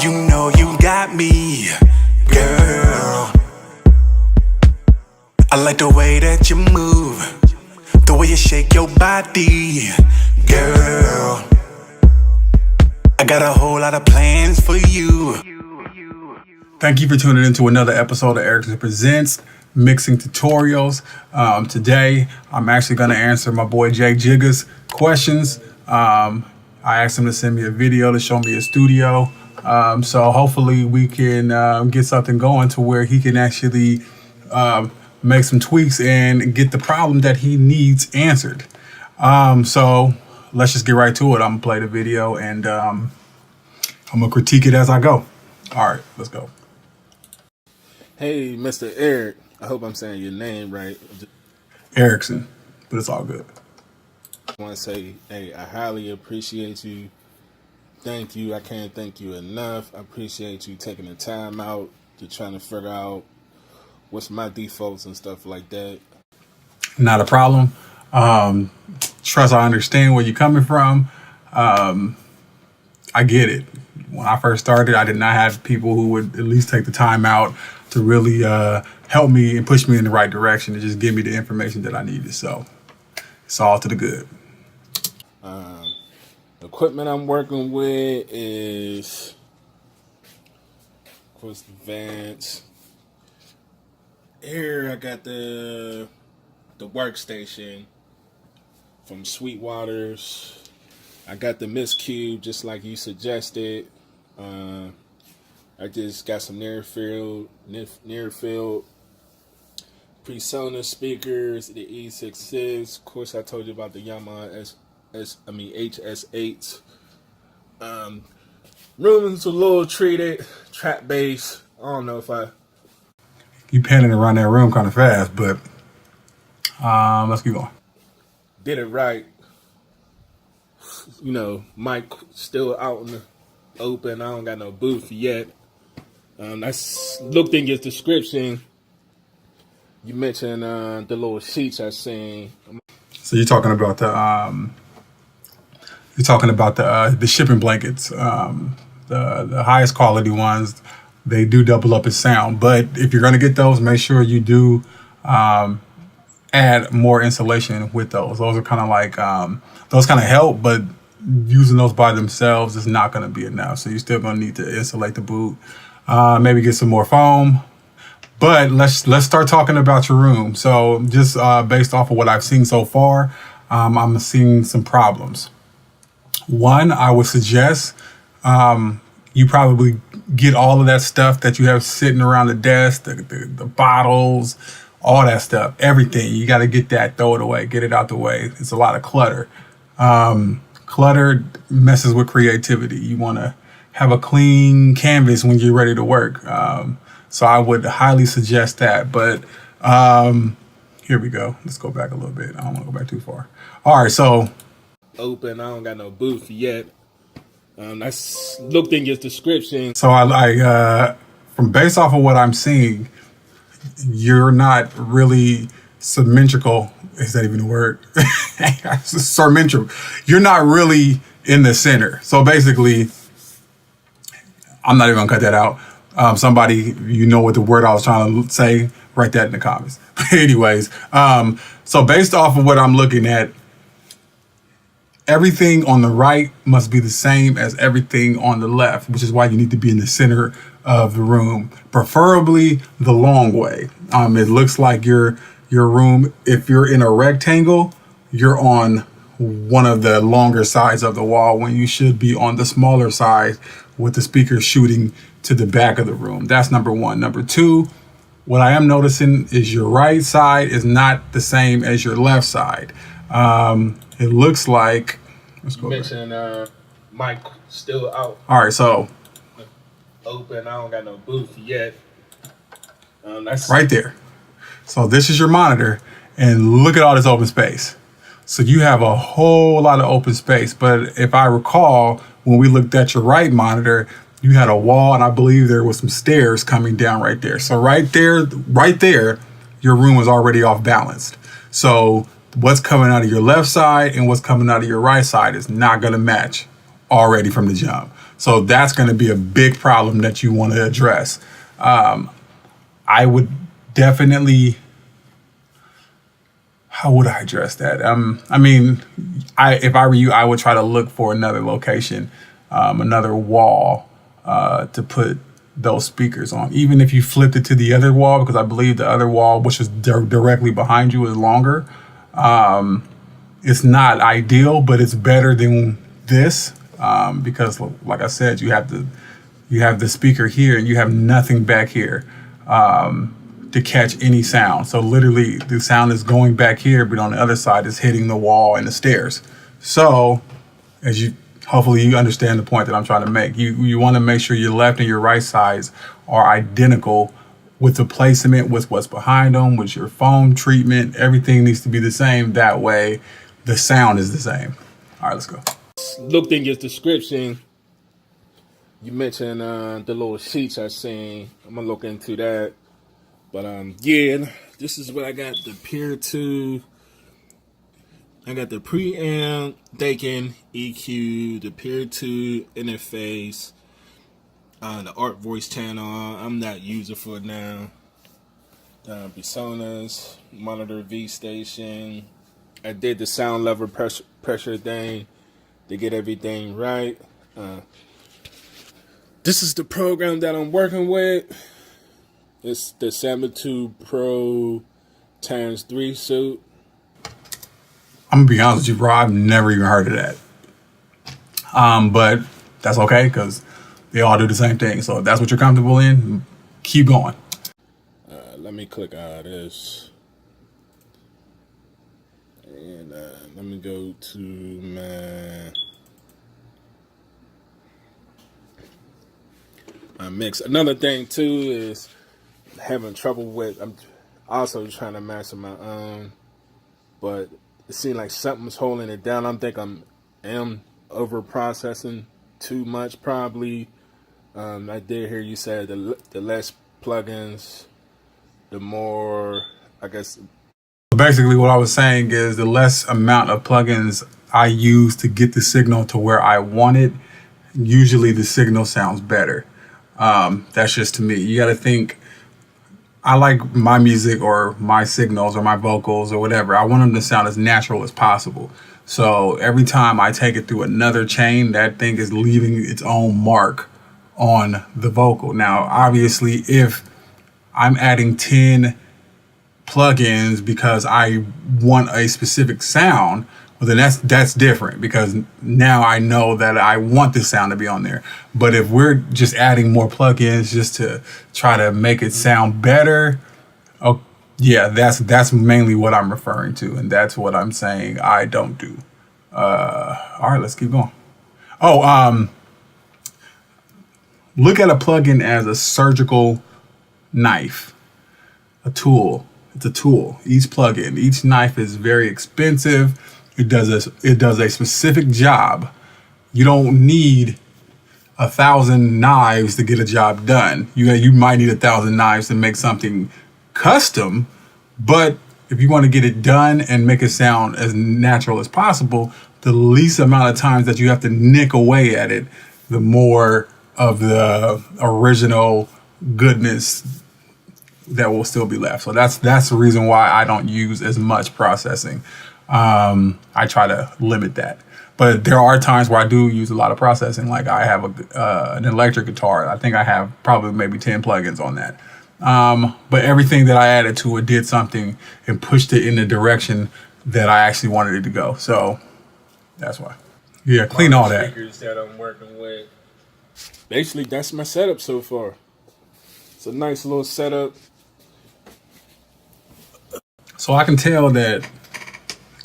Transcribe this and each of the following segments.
You know you got me, girl. I like the way that you move, the way you shake your body, girl. I got a whole lot of plans for you. Thank you for tuning into another episode of Ericson.Presents mixing tutorials. Today, I'm actually going to answer my boy J-Jigga's questions. I asked him to send me a video to show me his studio. So hopefully we can get something going to where he can actually make some tweaks and get the problem that he needs answered. So let's just get right to it. I'm gonna play the video and I'm gonna critique it as I go. All right, let's go. Hey, Mr. Eric. I hope I'm saying your name right. Ericson, but it's all good. I want to say, hey, I highly appreciate you. Thank you. I can't thank you enough. I appreciate you taking the time out to trying to figure out what's my defaults and stuff like that. Not a problem. Trust I understand where you're coming from. I get it. When I first started, I did not have people who would at least take the time out to really help me and push me in the right direction and just give me the information that I needed. So it's all to the good. The equipment I'm working with is, of course, the Vance. Here I got the workstation from Sweetwater's. I got the Miss Cube just like you suggested. I just got some near field PreSonus speakers, the E66. Of course, I told you about the Yamaha HS8. Room is a little treated, trap bass. I don't know if You panning around that room kind of fast, but let's keep going. Did it right. You know, mic still out in the open. I don't got no booth yet. I looked in your description. You mentioned the little sheets I seen. So you're talking about the shipping blankets, the highest quality ones. They do double up in sound, but if you're going to get those, make sure you do add more insulation with those. Those are kind of like those kind of help, but using those by themselves is not going to be enough. So you're still going to need to insulate the boot. Maybe get some more foam. But let's start talking about your room. So just based off of what I've seen so far, I'm seeing some problems. One, I would suggest you probably get all of that stuff that you have sitting around the desk, the bottles, all that stuff, everything. You got to get that, throw it away, get it out the way. It's a lot of clutter. Clutter messes with creativity. You want to have a clean canvas when you're ready to work. So I would highly suggest that. But here we go. Let's go back a little bit. I don't want to go back too far. All right, so open. I don't got no booth yet. I looked in your description. So I from based off of what I'm seeing, you're not really symmetrical. Is that even a word? Symmetrical. You're not really in the center. So basically, I'm not even gonna cut that out. Somebody, you know what the word I was trying to say, write that in the comments. Anyways, so based off of what I'm looking at, everything on the right must be the same as everything on the left, which is why you need to be in the center of the room, preferably the long way. It looks like your room, if you're in a rectangle, you're on one of the longer sides of the wall when you should be on the smaller side with the speakers shooting to the back of the room. That's number one. Number two, what I am noticing is your right side is not the same as your left side. It looks like, let's go back. You mentioned mic still out. All right, so open. I don't got no booth yet. That's right there. So this is your monitor, and look at all this open space. So you have a whole lot of open space. But if I recall, when we looked at your right monitor, you had a wall, and I believe there was some stairs coming down right there. So right there, your room was already off balanced. So what's coming out of your left side and what's coming out of your right side is not going to match already from the jump. So that's going to be a big problem that you want to address. I would definitely, how would I address that? I mean, if I were you, I would try to look for another location, another wall to put those speakers on. Even if you flipped it to the other wall, because I believe the other wall, which is directly behind you, is longer. It's not ideal, but it's better than this because, like I said, you have the speaker here and you have nothing back here to catch any sound. So literally, the sound is going back here, but on the other side, it's hitting the wall and the stairs. So, hopefully you understand the point that I'm trying to make. You want to make sure your left and your right sides are identical with the placement, with what's behind them, with your foam treatment. Everything needs to be the same. That way, the sound is the same. All right, let's go. Looked in your description. You mentioned the little sheets I seen. I'm gonna look into that. But yeah, this is what I got. The Peer 2. I got the preamp, Dakin, EQ, the Peer 2 interface, the Art Voice channel. I'm not using for it now. Personas, monitor V station. I did the sound level pressure thing to get everything right. This is the program that I'm working with. It's the 72 Pro times 3 suit. I'm gonna be honest with you, bro. I've never even heard of that. But that's okay because they all do the same thing. So if that's what you're comfortable in, keep going. Let me click out this. And let me go to my mix. Another thing too is having trouble with. I'm also trying to master my own, but it seems like something's holding it down. I am over processing too much probably. I did hear you say the less plugins, the more, I guess. Basically, what I was saying is the less amount of plugins I use to get the signal to where I want it, usually the signal sounds better. That's just to me. You got to think, I like my music or my signals or my vocals or whatever. I want them to sound as natural as possible. So every time I take it through another chain, that thing is leaving its own mark on the vocal. Now, obviously, if I'm adding 10 plugins because I want a specific sound, well, then that's different because now I know that I want this sound to be on there. But if we're just adding more plugins just to try to make it sound better, oh yeah, that's mainly what I'm referring to, and that's what I'm saying I don't do. All right, let's keep going. Look at a plugin as a surgical knife, a tool. It's a tool. Each plugin, each knife is very expensive. It does a specific job. You don't need 1,000 knives to get a job done. You might need 1,000 knives to make something custom, but if you want to get it done and make it sound as natural as possible, the least amount of times that you have to nick away at it, the more of the original goodness that will still be left. So that's the reason why I don't use as much processing. I try to limit that. But there are times where I do use a lot of processing. Like I have an electric guitar. I think I have probably maybe 10 plugins on that. But everything that I added to it did something and pushed it in the direction that I actually wanted it to go. So that's why. Yeah, clean all that. Speakers that I'm working with. Basically, that's my setup so far. It's a nice little setup. So I can tell that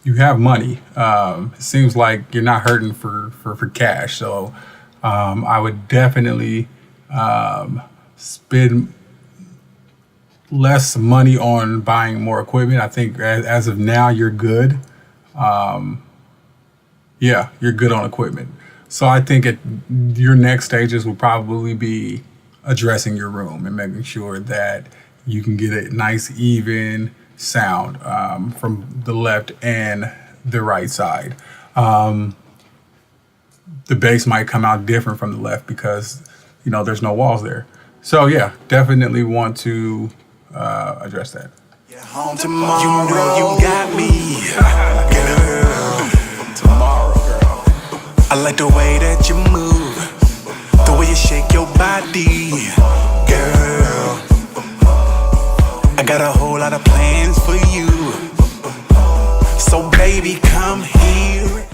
you have money. It seems like you're not hurting for cash. So I would definitely spend less money on buying more equipment. I think as of now, you're good. Yeah, you're good on equipment. So I think your next stages will probably be addressing your room and making sure that you can get a nice, even sound from the left and the right side. the bass might come out different from the left because, you know, there's no walls there. So yeah, definitely want to address that. Home tomorrow, you know you got me, girl. Tomorrow, girl. I like the way that you move, the way you shake your body, girl. I got a whole lot of plans for you, so baby, come here.